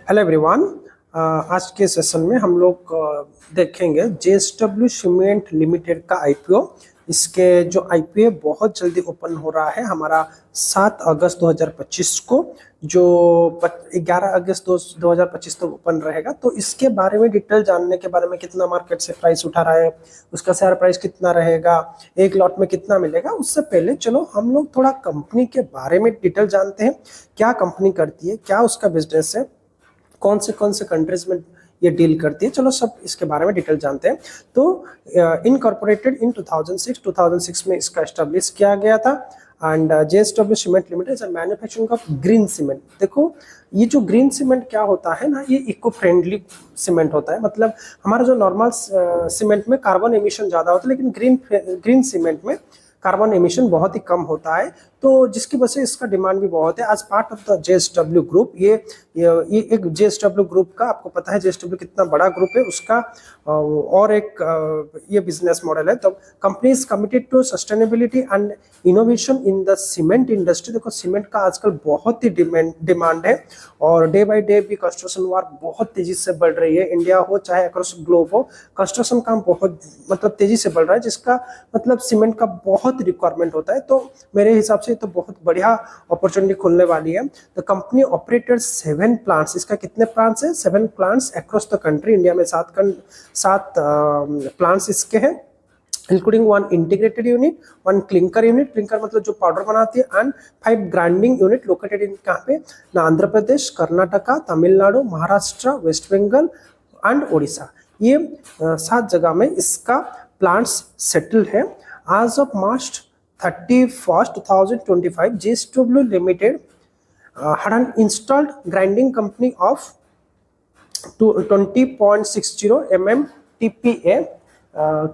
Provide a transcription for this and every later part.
Hello everyone. आज के session में हम लोग देखेंगे जेएसडब्ल्यू सीमेंट लिमिटेड का आईपीओ। इसके जो आईपीओ बहुत जल्दी ओपन हो रहा है हमारा 7 अगस्त 2025 को, जो 11 अगस्त 2025 तक ओपन रहेगा। तो इसके बारे में डिटेल जानने के बारे में, कितना मार्केट से प्राइस उठा रहा है, उसका शेयर प्राइस कितना रहेगा, एक लॉट में कितना मिलेगा, उससे पहले चलो हम लोग थोड़ा कंपनी के बारे में डिटेल जानते हैं। क्या कंपनी करती है, क्या उसका बिजनेस है, कौन से कंट्रीज में ये डील करती है, चलो सब इसके बारे में डिटेल जानते हैं। तो इनकॉर्पोरेटेड इन 2006 में इसका एस्टेब्लिश किया गया था। And JSW cement limited is manufacturing of green cement. देखो ये जो ग्रीन सीमेंट क्या होता है ना, ये इको फ्रेंडली सीमेंट होता है। मतलब हमारा जो नॉर्मल सीमेंट में कार्बन एमिशन ज़्यादा होता है, लेकिन ग्रीन सीमेंट में कार्बन एमिशन बहुत ही कम होता है, तो जिसकी वजह से इसका डिमांड भी बहुत है। आज part of the JSW group, ये एक जेएसडब्ल्यू ग्रुप का, आपको पता है जेएसडब्ल्यू कितना बड़ा ग्रुप है, उसका और एक ये बिजनेस मॉडल है। तो company is committed to sustainability and innovation in the cement industry. देखो सीमेंट का आजकल बहुत ही डिमांड है, और डे बाय डे भी कंस्ट्रक्शन वर्क बहुत तेजी से बढ़ रही है। इंडिया हो चाहे अक्रॉस ग्लोब हो, कंस्ट्रक्शन काम बहुत तेजी से बढ़ रहा है, जिसका मतलब सीमेंट का बहुत रिक्वायरमेंट होता है। तो मेरे हिसाब से तो बहुत बढ़िया अपॉर्चुनिटी खुलने वाली है। The company operated 7 plants. इसका कितने प्लांट्स है? 7 plants across the country. India में 7 प्लांट्स इसके हैं, including 1 integrated unit, 1 clinker unit, clinker मतलब जो पाउडर बनाती है, and 5 grinding unit located in कहाँ पे ना, आंध्र प्रदेश, कर्नाटका, तमिलनाडु, महाराष्ट्र, वेस्ट बंगाल एंड उड़ीसा। ये 7 जगह में इसका प्लांट्स सेटल है। आज of March 31st 2025, JSW Limited had an installed grinding company of 20.60 mm TPA,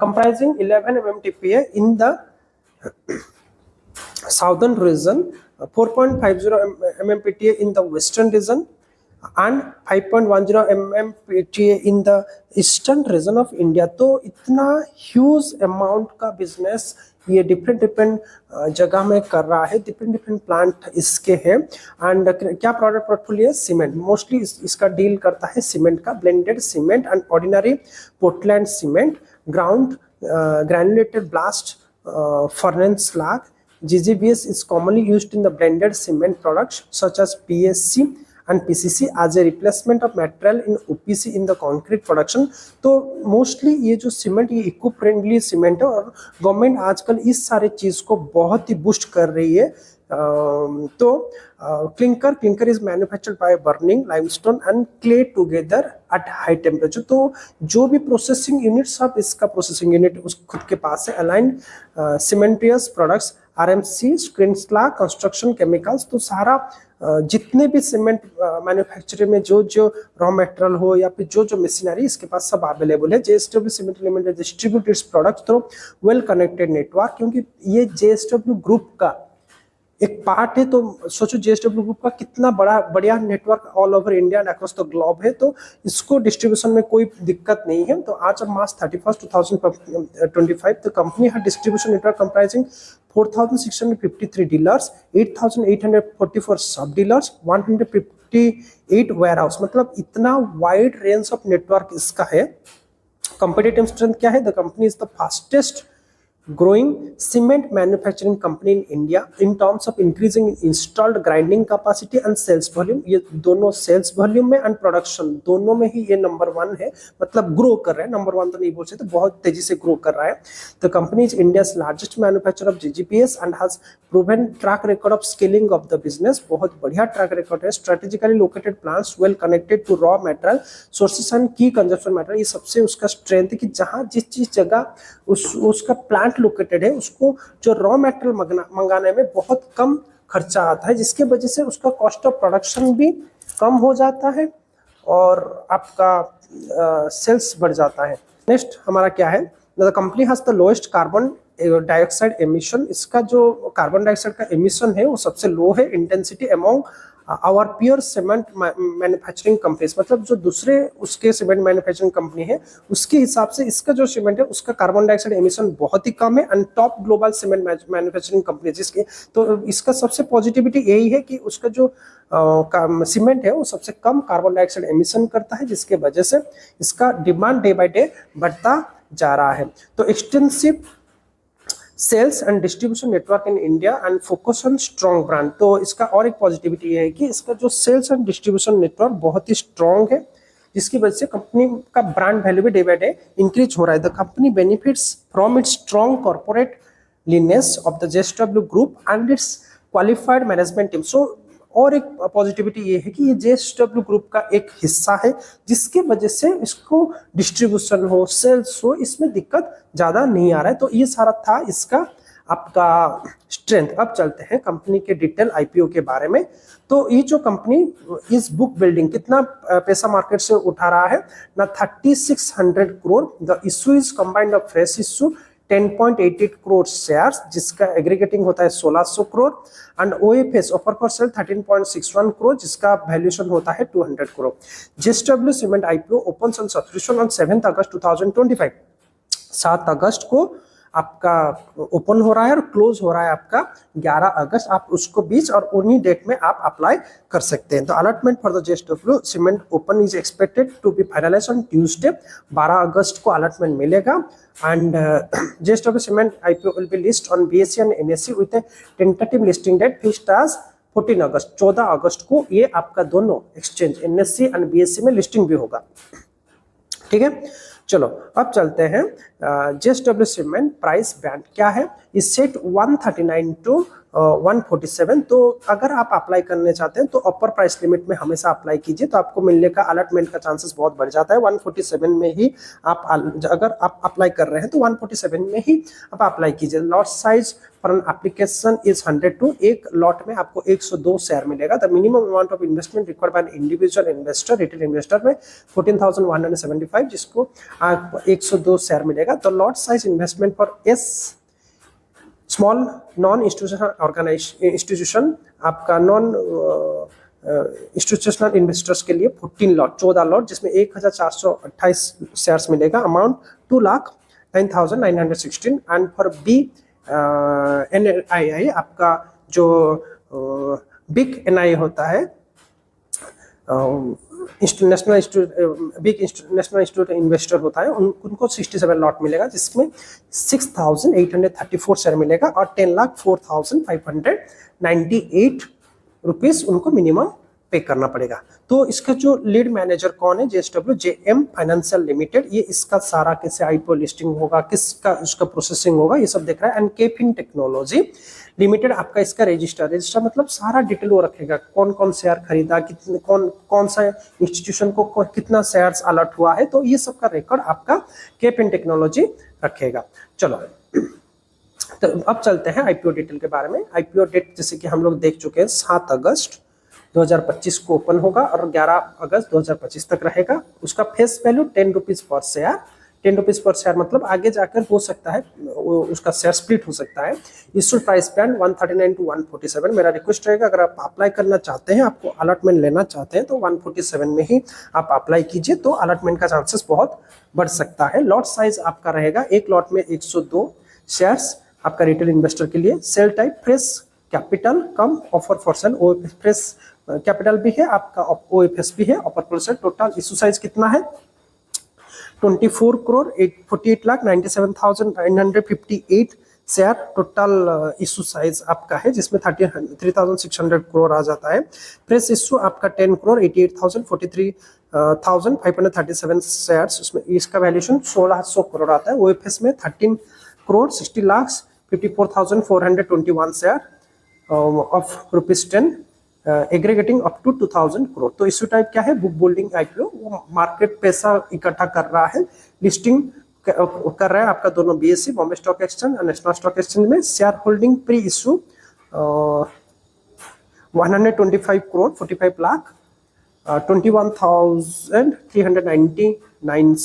comprising 11 mm TPA in the southern region, 4.50 mm PTA in the western region, and 5.10 mm PTA in the eastern region of India. तो इतना huge amount का business ये different जगह में कर रहा है, different plant इसके हैं। एंड क्या प्रोडक्ट पोर्टफोलियो? सीमेंट। मोस्टली इसका डील करता है सीमेंट का, blended cement and ordinary Portland cement, ground granulated blast furnace slag. GGBS is commonly used in the blended cement products such as PSC and PCC as a replacement of material in OPC in the concrete production। तो mostly ये जो cement, ये eco friendly cement है, और government आजकल इस सारे चीज को बहुत ही बूस्ट कर रही है। तो clinker is manufactured by burning limestone and clay together at high temperature. तो जो भी प्रोसेसिंग यूनिट, सब इसका प्रोसेसिंग यूनिट उस खुद के पास है। Allied cementitious products, RMC, screen slag, construction chemicals. तो सारा जितने भी सीमेंट मैन्युफैक्चरिंग में जो रॉ मटेरियल हो या फिर जो मशीनरी, इसके पास सब अवेलेबल है। JSW cement limited distribute its products through well connected network, क्योंकि ये जेएसडब्ल्यू ग्रुप का एक पार्ट है। तो सोचो जेएसडब्ल्यू ग्रुप का कितना बढ़िया network all over India and across the globe है, तो इसको डिस्ट्रीब्यूशन में कोई दिक्कत नहीं है। तो आज of March 31st 2025 the company है डिस्ट्रीब्यूशन नेटवर्क कंप्राइजिंग 4,653 डीलर्स, 8,844 सब डीलर्स, 158 वेयर हाउस। मतलब इतना वाइड रेंज ऑफ नेटवर्क इसका है। कंपटीटिव स्ट्रेंथ क्या है? The company is the fastest growing cement manufacturing company in India in terms of increasing installed grinding capacity and sales volume। ये दोनों sales volume में and production दोनों में ही ये नंबर 1 है। मतलब ग्रो कर रहा है, नंबर 1 तो नहीं बोल सकते, बहुत तेजी से ग्रो कर रहा है। The company is India's largest manufacturer of GGBS and has proven track record of scaling of the business. बहुत बढ़िया ट्रैक रिकॉर्ड है। Strategically located plants well connected to raw material sources and key consumption material. ये सबसे उसका strength है कि जहां जिस जगह उसका प्लांट लोकेटेड है, उसको जो रॉ मटेरियल मंगाने में बहुत कम खर्चा आता है, जिसके वजह से उसका कॉस्ट ऑफ प्रोडक्शन भी कम हो जाता है और आपका सेल्स बढ़ जाता है। नेक्स्ट हमारा क्या है? The company has the lowest carbon dioxide emission. इसका जो कार्बन डाइऑक्साइड का एमिशन है वो सबसे लो है। Intensity among our pure cement manufacturing companies, मतलब जो दूसरे उसके सीमेंट मैन्युफैक्चरिंग कंपनी है उसके हिसाब से इसका जो सीमेंट है उसका कार्बन डाइऑक्साइड एमिशन बहुत ही कम है, and top global cement manufacturing company जिसके, तो इसका सबसे पॉजिटिविटी यही है कि उसका जो सीमेंट है वो सबसे कम कार्बन डाइऑक्साइड एमिशन करता है, जिसके वजह से इसका डिमांड डे बाय डे बढ़ता जा रहा है। तो extensive sales and distribution network in India and focus on strong brand, तो इसका और एक पॉजिटिविटी ये है कि इसका जो सेल्स एंड डिस्ट्रीब्यूशन नेटवर्क बहुत ही स्ट्रॉन्ग है, जिसकी वजह से कंपनी का ब्रांड वैल्यू भी डे बाय डे इंक्रीज हो रहा है। The company benefits from its strong corporate lineage of the JSW group and its qualified management team. So और एक पॉजिटिविटी ये है कि ये जेएसडब्ल्यू ग्रुप का एक हिस्सा है, जिसके वजह से इसको डिस्ट्रीब्यूशन हो, सेल्स हो, इसमें दिक्कत ज़्यादा नहीं आ रहा है। तो ये सारा था इसका आपका स्ट्रेंथ। अब चलते हैं कंपनी के डिटेल आईपीओ के बारे में। तो ये जो कंपनी इस बुक बिल्डिंग कितना पैसा मार्केट से उठा रहा है ना, 3600 crore. The issue is combined of fresh issue 10.88 crore shares, जिसका एग्रीगेटिंग होता है 1600 crore, and OFS offer for cell 13.61 crore, जिसका वैल्यूएशन होता है 200 crore. JSW cement IPO opens on subscription on 7 अगस्त 2025। 7 अगस्त को आपका ओपन हो रहा है और क्लोज हो रहा है आपका 11 अगस्त। आप उसको बीच और उन्हीं डेट में आप अप्लाई कर सकते हैं। तो allotment for the JSW cement open is expected to be finalised on Tuesday. 12 अगस्त को अलॉटमेंट मिलेगा, and JSW cement IPO will be list on BSE and NSE with a tentative listing date fixed as 14 अगस्त। 14 अगस्त को ये आपका दोनों exchange NSE and BSE में लिस्टिंग भी होगा। ठीक है, चलो अब चलते हैं जेएसडब्ल्यू सीमेंट प्राइस बैंड क्या है। इस सेट 139 टू 147। तो अगर आप अप्लाई करने चाहते हैं तो अपर प्राइस लिमिट में हमेशा अप्लाई कीजिए, तो आपको मिलने का अलॉटमेंट का चांसेस बहुत बढ़ जाता है। 147 में ही आप अगर आप अप्लाई कर रहे हैं तो 147 में ही आप अप्लाई कीजिए। Lot size for an application is 102। एक लॉट में आपको 102 शेयर मिलेगा। The minimum amount of investment required by an individual investor, retail investor में 14,175, जिसको आपको 102 शेयर मिलेगा। तो lot size investment for S small non institution आपका नॉन इंस्टीट्यूशनल इन्वेस्टर्स के लिए 14 लॉट, जिसमें 1428 शेयर्स मिलेगा। Amount 2,09,916। And for B NII आपका जो बिग NII होता है, नेशनल इंस्टीट्यूट इन्वेस्टर होता है, उनको 67 लॉट मिलेगा, जिसमें 6,834 शेयर मिलेगा और 10,04,598 रुपीज उनको मिनिमम पे करना पड़ेगा। तो इसका जो लीड मैनेजर कौन है, जेएसडब्ल्यू JM फाइनेंशियल लिमिटेड, ये इसका सारा कैसे आईपीओ लिस्टिंग होगा, किसका उसका प्रोसेसिंग होगा, ये सब देख रहा है। एंड केफिन टेक्नोलॉजी लिमिटेड आपका इसका रजिस्टर मतलब सारा डिटेल वो रखेगा, कौन कौन शेयर खरीदा, कितने कौन सा इंस्टीट्यूशन को कितना शेयर्स अलॉट हुआ है, तो ये सब का रिकॉर्ड आपका केफिन टेक्नोलॉजी रखेगा। चलो तो अब चलते हैं आईपीओ डिटेल के बारे में। आईपीओ डेट जैसे कि हम लोग देख चुके हैं, 7 अगस्त 2025 को ओपन होगा और 11 अगस्त 2025 तक रहेगा। उसका face value 10 rupees per share. 10 rupees per share मतलब आगे जाकर हो सकता है उसका शेयर स्प्लिट हो सकता है। Issue price band 139 to 147। मेरा रिक्वेस्ट रहेगा, अगर आप अप्लाई करना चाहते हैं, आपको अलॉटमेंट लेना चाहते हैं, तो 147 में ही आप अप्लाई कीजिए, तो अलॉटमेंट का चांसेस बहुत बढ़ सकता है। लॉट साइज आपका रहेगा, एक लॉट में 102 शेयर्स आपका रिटेल इन्वेस्टर के लिए। Sale type fresh capital cum offer for sale. Fresh capital भी है आपका, OFS भी है, offer for sale. Total issue size कितना है, 24 crore 48,97,958 share total issue size आपका है, जिसमें 3,600 करोड़ आ जाता है। फ्रेश इशू आपका 10 करोड़ 88,43,537 शेयर्स, उसमें इसका वैल्यूएशन 1600 करोड़ आता है। OFS में 13 crore 60,54,421 share of ₹10 aggregating up to 2000 crore. तो इशू टाइप क्या है, बुक बिल्डिंग आईपीओ। वो मार्केट पैसा इकट्ठा कर रहा है, लिस्टिंग कर रहा है आपका दोनों BSE बॉम्बे स्टॉक एक्सचेंज और नेशनल स्टॉक एक्सचेंज में। Share holding pre issue 125 crore 45 lakh 21,399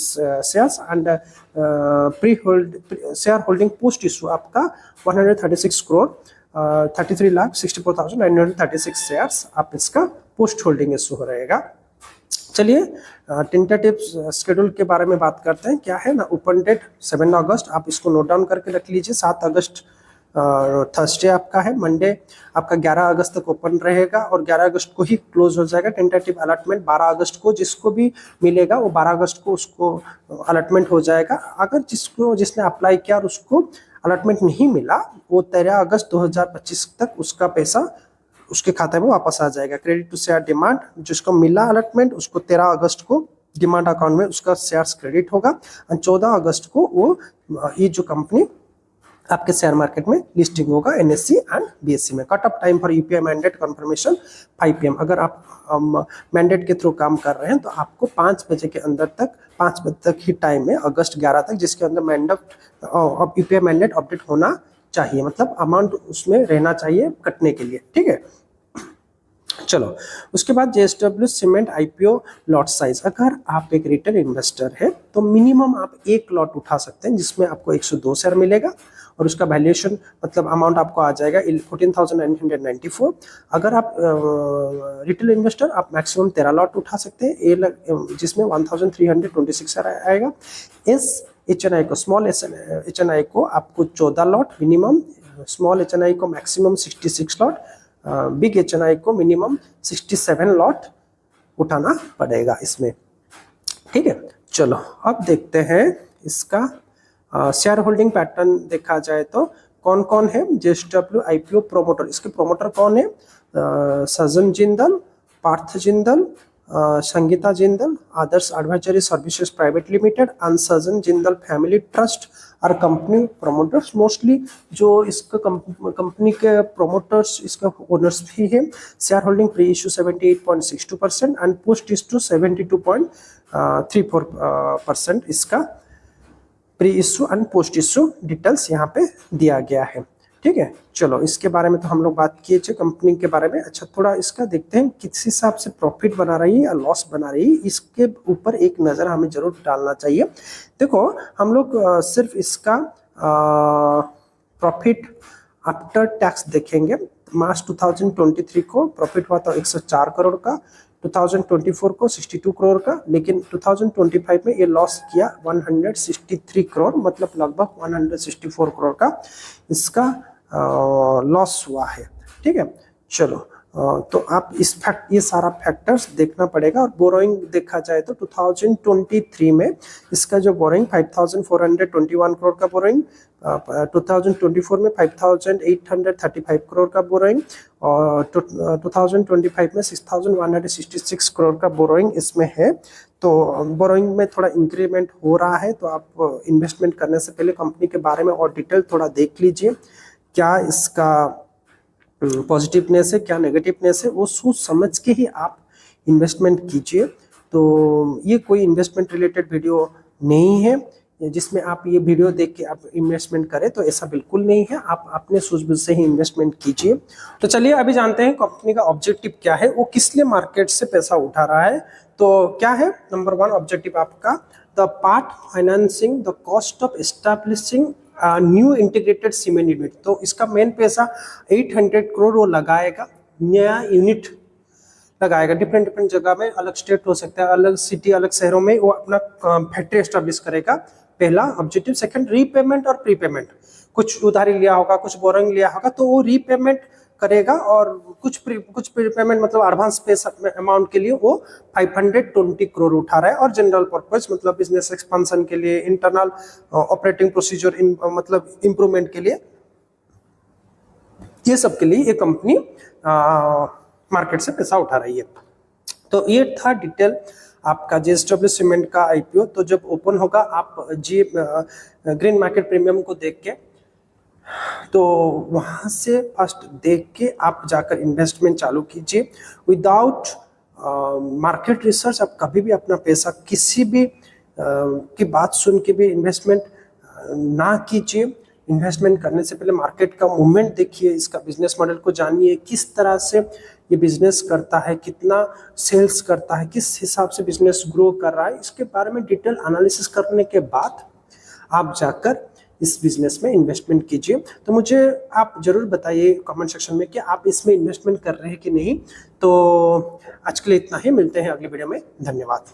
shares. And pre hold share holding post issue आपका 136 करोड़ 33,64,936 शेयर्स आप इसका पोस्ट होल्डिंग इशू हो रहेगा। चलिए टेंटेटिव शेड्यूल के बारे में बात करते हैं। क्या है ना, ओपन डेट 7 अगस्त, आप इसको नोट डाउन करके रख लीजिए। 7 अगस्त थर्सडे आपका है, मंडे आपका 11 अगस्त तक ओपन रहेगा और 11 अगस्त को ही क्लोज हो जाएगा। टेंटेटिव अलॉटमेंट 12 अगस्त को जिसको भी मिलेगा वो 12 अगस्त को उसको अलॉटमेंट हो जाएगा। अगर जिसने अप्लाई किया और उसको अलॉटमेंट नहीं मिला वो 13 अगस्त 2025 तक उसका पैसा उसके खाते में वापस आ जाएगा। क्रेडिट टू शेयर डिमांड, जिसको मिला अलॉटमेंट उसको 13 अगस्त को डिमांड अकाउंट में उसका शेयर्स क्रेडिट होगा और 14 अगस्त को वो ये जो कंपनी आपके शेयर मार्केट में लिस्टिंग होगा NSE एंड BSE में। Cut off time for UPI mandate confirmation 5 PM। अगर आप मैंडेट के थ्रू काम कर रहे हैं तो आपको 5 बजे के अंदर तक 5 बजे तक ही टाइम है अगस्त 11 तक, जिसके अंदर UPI मैंडेट अपडेट होना चाहिए, मतलब अमाउंट उसमें रहना चाहिए कटने के लिए, ठीक है। चलो उसके बाद JSW cement IPO lot size. अगर आप एक रिटेल इन्वेस्टर है तो मिनिमम आप एक लॉट उठा सकते हैं जिसमें आपको 102 शेयर मिलेगा और उसका वैल्यूएशन मतलब अमाउंट आपको आ जाएगा 14,994। अगर आप रिटेल इन्वेस्टर आप मैक्सिमम 13 लॉट उठा सकते हैं जिसमें 1,326 शेयर आएगा। HNI को स्मॉल HNI को आपको 14 लॉट मिनिमम, स्मॉल HNI को मैक्सिमम 66 लॉट, बिग HNI को मिनिमम 67 लॉट उठाना पड़ेगा इसमें, ठीक है। चलो अब देखते हैं इसका शेयर होल्डिंग पैटर्न। देखा जाए तो कौन कौन है JSW IPO प्रोमोटर। इसके प्रोमोटर कौन है? Sajjan Jindal, Parth Jindal, Sangita Jindal, Adarsh advisory services private limited and Sajjan Jindal family trust और कंपनी प्रोमोटर्स। मोस्टली जो इसका कंपनी के प्रोमोटर्स इसका ओनर्स भी है। Share holding pre issue 78.62% and post issue 72.34% इसका pre issue and post issue details यहाँ पे दिया गया है, ठीक है। चलो इसके बारे में तो हम लोग बात किए थे कंपनी के बारे में। अच्छा थोड़ा इसका देखते हैं किस हिसाब से प्रॉफिट बना रही है या लॉस बना रही है, इसके ऊपर एक नज़र हमें जरूर डालना चाहिए। देखो हम लोग सिर्फ इसका प्रॉफिट आफ्टर टैक्स देखेंगे। मार्च 2023 को प्रॉफिट हुआ था 104 करोड़ का, 2024 को 62 करोड़ का, लेकिन 2025 में ये लॉस किया 163 करोड़, मतलब लगभग 164 करोड़ का इसका लॉस हुआ है, ठीक है। चलो तो आप ये सारा फैक्टर्स देखना पड़ेगा। और बोरोइंग देखा जाए तो 2023 में इसका जो बोरोइंग 5,421 करोड़ का बोरोइंग, 2024 में 5,835 करोड़ का बोरोइंग और 2025 में 6,166 करोड़ का बोरोइंग इसमें है। तो बोरोइंग में थोड़ा इंक्रीमेंट हो रहा है, तो आप इन्वेस्टमेंट करने से पहले कंपनी के बारे में और डिटेल थोड़ा देख लीजिए, क्या इसका पॉजिटिवनेस है क्या नेगेटिवनेस है, वो सोच समझ के ही आप इन्वेस्टमेंट कीजिए। तो ये कोई इन्वेस्टमेंट रिलेटेड वीडियो नहीं है जिसमें आप ये वीडियो देख के आप इन्वेस्टमेंट करें, तो ऐसा बिल्कुल नहीं है। आप अपने सूझबूझ से ही इन्वेस्टमेंट कीजिए। तो चलिए अभी जानते हैं कंपनी का ऑब्जेक्टिव क्या है, वो किस लिए मार्केट से पैसा उठा रहा है। तो क्या है नंबर 1 ऑब्जेक्टिव आपका, the part financing the cost of establishing new integrated cement unit. तो इसका मेन पैसा 800 करोड़ वो लगाएगा, नया यूनिट लगाएगा। डिफरेंट जगह में, अलग स्टेट हो सकता है, अलग सिटी, अलग शहरों में वो अपना फैक्ट्री एस्टेब्लिश करेगा, पहला ऑब्जेक्टिव। सेकंड रीपेमेंट और प्रीपेमेंट, कुछ उधारी लिया होगा, कुछ बोरिंग लिया होगा, तो वो रीपेमेंट करेगा और कुछ प्रीपेमेंट मतलब एडवांस पैसा अमाउंट के लिए वो 520 करोड़ उठा रहा है। और जनरल पर्पस मतलब बिजनेस एक्सपांशन के लिए, इंटरनल ऑपरेटिंग प्रोसीजर मतलब इम्प्रूवमेंट के लिए, ये सब के लिए ये कंपनी मार्केट से पैसा उठा रही है। तो ये था डिटेल आपका JSW सीमेंट का IPO। तो जब ओपन होगा आप ग्रीन मार्केट प्रीमियम को देख के, तो वहाँ से फर्स्ट देख के आप जाकर इन्वेस्टमेंट चालू कीजिए। विदाउट मार्केट रिसर्च आप कभी भी अपना पैसा किसी भी की बात सुन के भी इन्वेस्टमेंट ना कीजिए। इन्वेस्टमेंट करने से पहले मार्केट का मूवमेंट देखिए, इसका बिजनेस मॉडल को जानिए, किस तरह से ये बिजनेस करता है, कितना सेल्स करता है, किस हिसाब से बिजनेस ग्रो कर रहा है, इसके बारे में डिटेल एनालिसिस करने के बाद आप जाकर इस बिजनेस में इन्वेस्टमेंट कीजिए। तो मुझे आप ज़रूर बताइए कमेंट सेक्शन में कि आप इसमें इन्वेस्टमेंट कर रहे हैं कि नहीं। तो आज के लिए इतना ही, मिलते हैं अगली वीडियो में। धन्यवाद।